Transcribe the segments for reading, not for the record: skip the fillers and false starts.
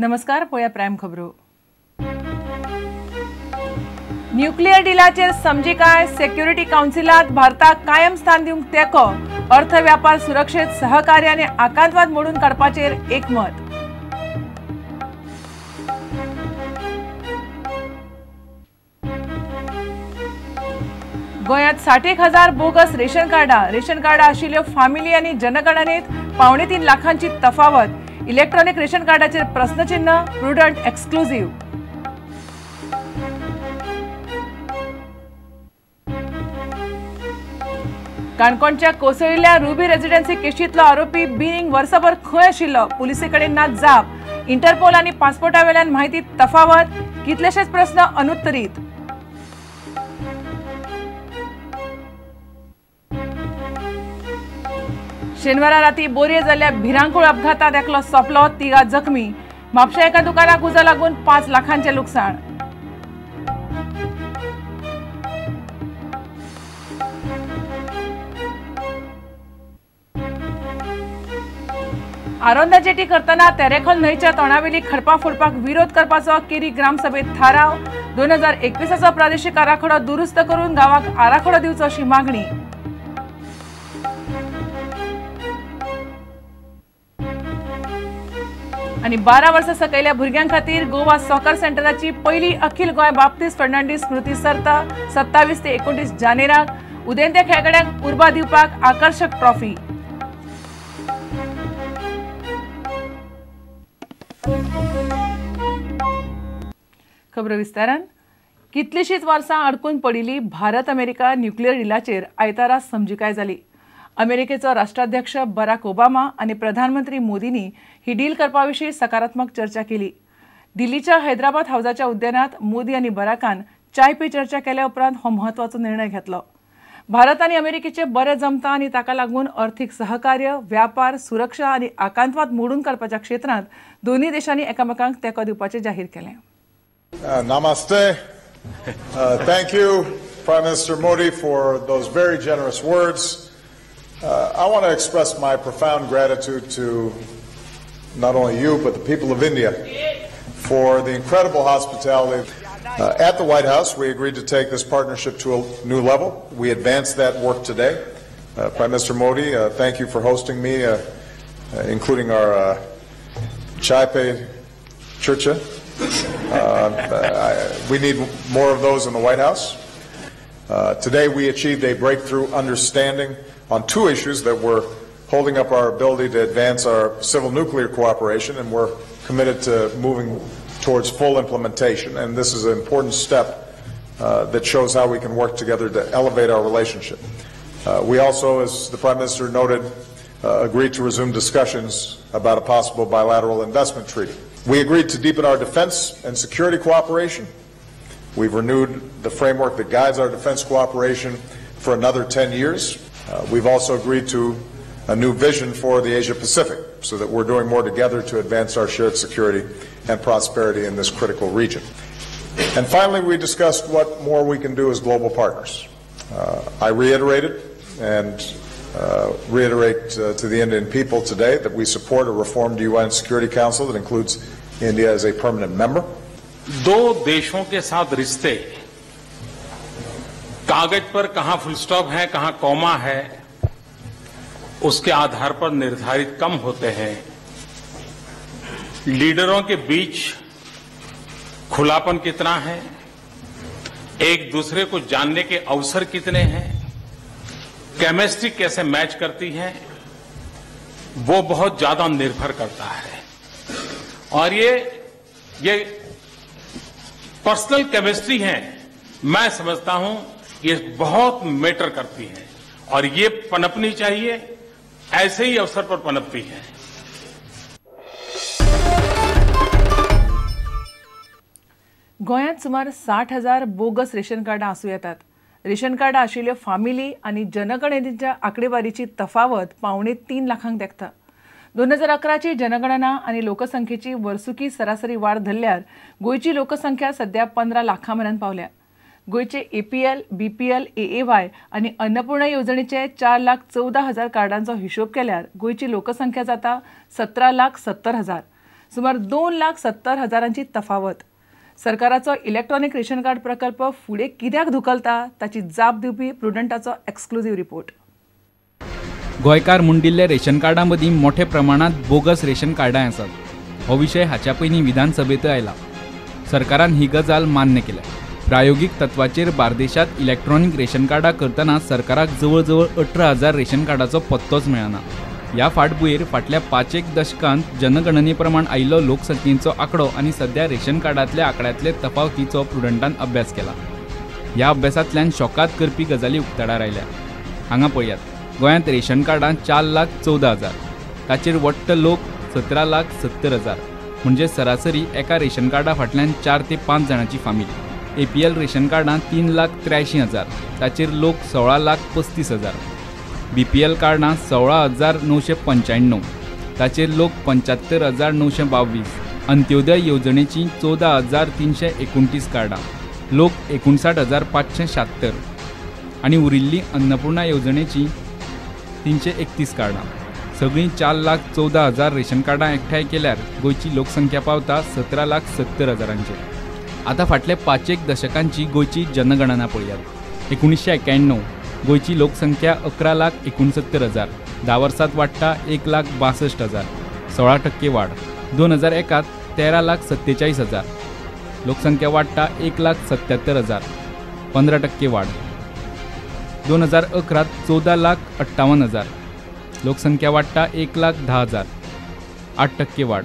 नमस्कार, पळया प्रायम खबरो। न्यूक्लियर डिलाचेर समजिकाय सिक्युरिटी काउन्सिलात भारताक कायम स्थान दिवंक तेको, अर्थ व्यापार सुरक्षेत सहकार्य आनी आकांतवाद मोडून काडपाचेर एकमत। गोंयांत 60,000 बोगस रेशन कार्डा आशिल्ल्यो फामिली आनी जनगणनेत 3.5 लाखांची तफावत। इलेक्ट्रॉनिक रेशन कार्डाचेर प्रश्नचिन्ह, प्रुडंट एक्सक्लुझिव्ह। काणकोणच्या कोसळिल्ल्या रुबी रेजिडेन्सी केशींतलो आरोपी बिनिंग वर्सभर खंय आशिल्लो, पुलिसे कडेन ना जाप। इंटरपोल आनी पासपोर्टावेल्यान म्हायती तफावत, कितलेशेच प्रस्न अनुत्तरीत। शेनवारा राती बोरये जाल्ल्या भिरांकूळ अपघातात एकलो सोंपलो, 3 जखमी। म्हापशा एका दुकानाक उजो लागून 5 लाखांचे लुकसाण। आरोंदा जेटी करतना तेरेखोल न्हंयच्या तोंडावेली खडपां फोडपाक विरोध करपाचो केरी ग्रामसभेत थाराव। 2021चो प्रादेशीक आराखडो दुरुस्त करून गांवाक आराखडो दिवचो अशी मागणी। आनी 12 वर्सां सकयल्या भुरग्यां खातीर गोवा सॉकर सेंटराची पहिली अखिल गोंय बाप्तिस्त फर्नांडीस स्मृती सर्त 27 ते 29 जानेराक। उदेंत्या खेळगड्यांक उर्बा दिवपाक आकर्षक ट्रॉफी। खबर विस्तारान। कितलीशीच वर्सां अडकून पडिल्ली भारत अमेरिका न्यूक्लियर डिलाचेर आयतारा समजिकाय जाली। अमेरिकेचो राष्ट्राध्यक्ष बराक ओबामा आनी प्रधानमंत्री मोदींनी ही डील करपाविशीं सकारात्मक चर्चा केली। दिल्लीच्या हैदराबाद हाऊसाच्या उद्यानात मोदी आनी बराकान चाय पे चर्चा केल्या उपरांत हो म्हत्वाचो निर्णय घेतलो। भारत आनी अमेरिकेचे बरे जमता आनी ताका लागून अर्थीक सहकार्य, व्यापार, सुरक्षा आनी आकांतवाद मोडून काडपाच्या क्षेत्रांत दोन्ही देशांनी एकामेकांक तेंको दिवपाचें जाहीर केलें। Namaste. Thank you, Prime Minister Modi, for those very generous words. I want to express my profound gratitude to not only you, but the people of India for the incredible hospitality. At the White House, we agreed to take this partnership to a new level. We advanced that work today. Prime Minister Modi, thank you for hosting me, including our Chai Pe Churcha. We need more of those in the White House. Today we achieved a breakthrough understanding on 2 issues that were holding up our ability to advance our civil nuclear cooperation, and we're committed to moving towards full implementation. And this is an important step that shows how we can work together to elevate our relationship. We also, as the Prime Minister noted, agreed to resume discussions about a possible bilateral investment treaty. We agreed to deepen our defense and security cooperation. We've renewed the framework that guides our defense cooperation for another 10 years. We've also agreed to a new vision for the Asia Pacific so that we're doing more together to advance our shared security and prosperity in this critical region. And finally, we discussed what more we can do as global partners. I reiterated and reiterate to the Indian people today that we support a reformed UN Security Council that includes India as a permanent member. 2 देशों के साथ रिश्ते कागज पर कहां फुल stop है, कहां comma है, उसके आधार पर निर्धारित कम होते हैं। लीडरों के बीच खुलापन कितना है, एक दूसरे को जानने के अवसर कितने हैं, केमिस्ट्री कैसे मैच करती है, वो बहुत ज्यादा निर्भर करता है। और ये पर्सनल केमिस्ट्री है, मैं समझता हूं ये बहुत मैटर करती है और ये पनपनी चाहिए, ऐसे ही अवसर पर पनपती है। गोंयांत सुमार 60,000 बोगस रेशन कार्डां आसूं येतात। रेशन कार्डां आशिल्ल्यो फामिली आनी जनगणनेच्या आंकडेवारीची तफावत 2.5 लाखांक तेंकता। 2011ची जनगणना आनी लोकसंख्येची वर्सुकी सरासरी वाड धरल्यार गोंयची लोकसंख्या सध्या 15 लाखां मेरेन पावल्या। गोयचे एपीएल, बीपीएल, एएवाय आनी अन्नपूर्णा येवजणेचे 4,14,000 कार्डांचो हिशोब केल्यार गोयची लोकसंख्या जाता 17,70,000। सुमार 2,70,000ची तफावत। सरकाराचो इलेक्ट्रॉनिक रेशन कार्ड प्रकल्प फुडें कित्याक धुकलता ताची जाप दिवपी प्रुडंटाचो एक्सक्लुझिव्ह रिपोर्ट। गोंयकार म्हूण दिल्ले रेशन कार्डा मदीं मोठे प्रमाणात बोगस रेशन कार्डां आसात। हो विशय हाच्या पयलीं विधानसभेत आयला। सरकारान ही गजाल मान्य केल्या। प्रायोगिक तत्वाचेर बार्देशांत इलेक्ट्रॉनिक रेशन कार्डां करतना सरकाराक जवळ जवळ 18,000 रेशन कार्डाचो पत्तोच मेळना। ह्या फाटभुंयेर फाटल्या 5 दशकांत जनगणने प्रमाण आयिल्लो लोकसंख्येचो आंकडो आनी सध्या रेशन कार्डांतल्या आंकड्यांतले तफावतीचो प्रुडंटान अभ्यास केला। ह्या अभ्यासांतल्यान शॉकात करपी गजाली उक्ताडार आयल्या। हांगा पळयात, गोंयांत रेशन कार्डां 4,14,000, ताचेर वट्ट लोक 17,70,000, म्हणजे सरासरी एका रेशन कार्डा फाटल्यान 4 ते 5 जाणांची फामील। APL रेशन कार्डां 3,83,000, ताचेर लोक 16,35,000, BPL कार्डां 16,995, ताचेर लोक 75,922, अंत्योदय येवजणेची 14,329 कार्डां, लोक 59,576 आनी उरिल्ली अन्नपूर्णा येवजणेची 331 कार्डां। सगळीं 4,14,000 रेशन कार्डां एकठांय केल्यार गोंयची लोकसंख्या पावता 17,70,000चेर। आतां फाटले 5 दशकांची गोंयची जनगणना पळयात। 1991 गोंयची लोकसंख्या 11,69,000, 10 वर्सांत वाडटा 1,62,000, 16% वाड। 2001 13,47,000, लोकसंख्या वाडटा 1,77,000, 15% वाड। 2011 14,58,000, लोकसंख्या वाडटा 1,10,000, 8% वाड।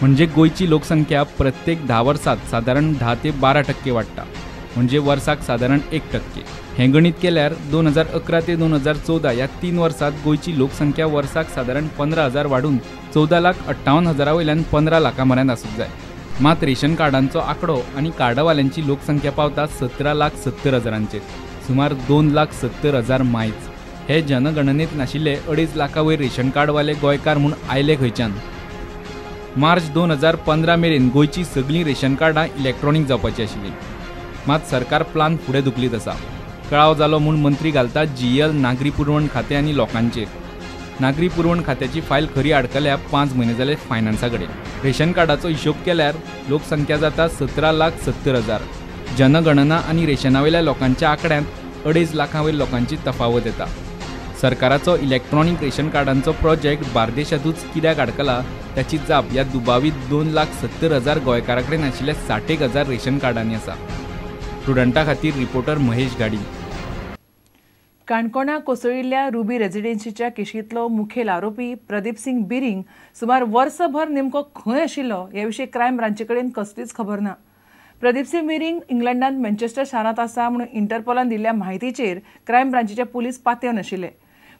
म्हणजे गोंयची लोकसंख्या प्रत्येक 10 वर्सांत सादारण 10 ते 12% वाडटा, म्हणजे वर्साक सादारण 1%। हें गणित केल्यार 2011 ते 2014 ह्या 3 वर्सांत गोंयची लोकसंख्या वर्साक सादारण 15,000 वाडून 14,58,000 वयल्यान 15 लाखां मेरेन आसूंक जाय। मात रेशन कार्डांचो आंकडो आनी कार्डवाल्यांची लोकसंख्या पावता 17,70,000चेर, सुमार 2,70,000 मायज। हे जनगणनेत नाशिल्ले 2.5 लाखा वयर रेशन कार्डवाले गोंयकार म्हूण आयले खंयच्यान। मार्च 2015 मेरेन गोंयची सगळीं रेशन कार्डां इलेक्ट्रॉनिक जावपाची आशिल्लीं, मात सरकार प्लान फुडें धुकलीत आसा। कळाव जालो म्हूण मंत्री घालता GL नागरी पुरवण खातें आनी लोकांचेर। नागरी पुरवण खात्याची फायल खरी आडकल्या 5 म्हयने जाले फायनान्सा कडेन। रेशन कार्डाचो हिशोब केल्यार लोकसंख्या जाता 17,70,000। जनगणना आनी रेशनावेल्या लोकांच्या आंकड्यांत 2.5 लाखां वयर लोकांची तफावत येता। सरकाराचो इलेक्ट्रॉनिक रेशन कार्डांचो प्रोजेक्ट बार्देशांतूच कित्याक आडकला ताची जाप ह्या दुबावीत 2,70,000 गोंयकारां कडेन आशिल्ल्या 60,000 रेशन कार्डांनी आसा। प्रुडंटा खातीर रिपोर्टर महेश गाडी। काणकोणा कोसळिल्ल्या रुबी रेजिडेन्सीच्या केशींतलो मुखेल आरोपी प्रदीप सिंग बिरिंग सुमार वर्सभर नेमको खंय आशिल्लो हे विशीं क्रायम ब्रांचे कडेन कसलीच खबर ना। प्रदीप सिंग बिरिंग इंग्लंडांत मँचेस्टर शारांत आसा म्हणून इंटरपोलान दिल्ल्या म्हायतीचेर क्रायम ब्रांचीचे पुलीस पातयेव नाशिल्ले।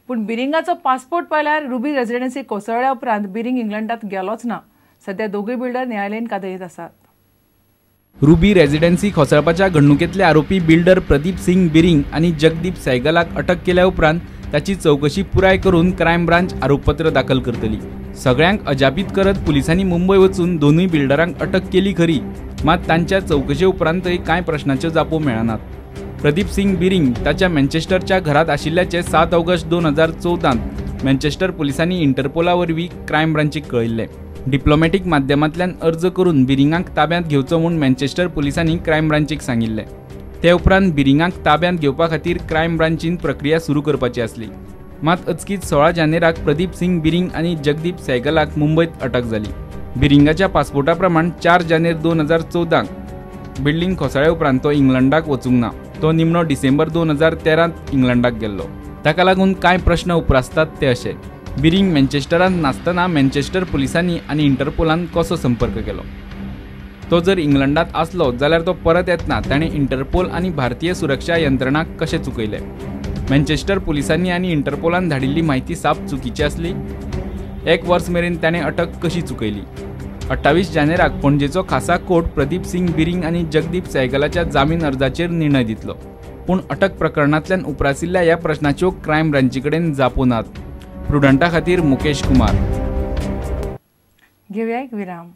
पूण बिरिंगाचो पासपोर्ट पळयल्यार रुबी रेजिडेन्सी कोसळ्ळ्या उपरांत बिरिंग इंग्लंडांत गेलोच ना। सध्या दोगूय बिल्डर न्यायालयीन कादयेंत आसात। रुबी रेजिडेन्सी कोसळपाच्या घडणुकेंतले आरोपी बिल्डर प्रदीप सिंग बिरिंग आनी जगदीप सैगलाक अटक केल्या उपरांत ताची चौकशी पुराय करून क्रायम ब्रांच आरोपपत्र दाखल करतली। सगळ्यांक अजापीत करत पुलिसांनी मुंबय वचून दोनूय बिल्डरांक अटक केली खरी, मात तांच्या चौकशे उपरांतय कांय प्रश्नांच्यो जापो मेळनात। प्रदीप सिंग बिरिंग ताच्या मँचेस्टरच्या घरांत आशिल्ल्याचे 7 ऑगस्ट 2014 मँचेस्टर पुलिसांनी इंटरपोला वरवीं क्रायम ब्रांचीक कळयल्ले। डिप्लोमॅटीक माध्यमांतल्यान अर्ज करून बिरिंगाक ताब्यांत घेवचो म्हूण मँचेस्टर पुलिसांनी क्रायम ब्रांचीक सांगिल्ले। ते उपरांत बिरिंगाक ताब्यांत घेवपा खातीर क्रायम ब्रांचीन प्रक्रिया सुरू करपाची आसली, मात अचकीत 16 जानेराक प्रदीप सिंग बिरिंग आनी जगदीप सैगलाक मुंबयत अटक जाली। बिरिंगाच्या पासपोर्टा प्रमाण 4 जानेर 2014 बिल्डींग कोसळ्ळे उपरांत तो इंग्लंडाक वचूंक ना। तो निमणो डिसेंबर 2013 इंग्लंडाक गेल्लो। ताका लागून कांय प्रश्न उप्रासतात ते अशे, बिरिंग मँचेस्टरांत नासतना मँचेस्टर पुलिसांनी आनी इंटरपोलान कसो संपर्क केलो? तो जर इंग्लंडांत आसलो जाल्यार तो परत येतना ताणें इंटरपोल आनी भारतीय सुरक्षा यंत्रणांक कशें चुकयले? मँचेस्टर पुलिसांनी आनी इंटरपोलान धाडिल्ली म्हायती साप चुकीची आसली? 1 वर्स मेरेन ताणें अटक कशी चुकयली? 28 जानेराक पणजेचो खासा कोर्ट प्रदीप सिंग बिरिंग आनी जगदीप सैगलाच्या जामीन अर्जाचेर निर्णय दितलो। पूण अटक प्रकरणांतल्यान उप्रासिल्ल्या ह्या प्रश्नाच्यो क्रायम ब्रांची कडेन जापो नात। प्रुडंटा खातीर मुकेश कुमार। घेवया एक विराम।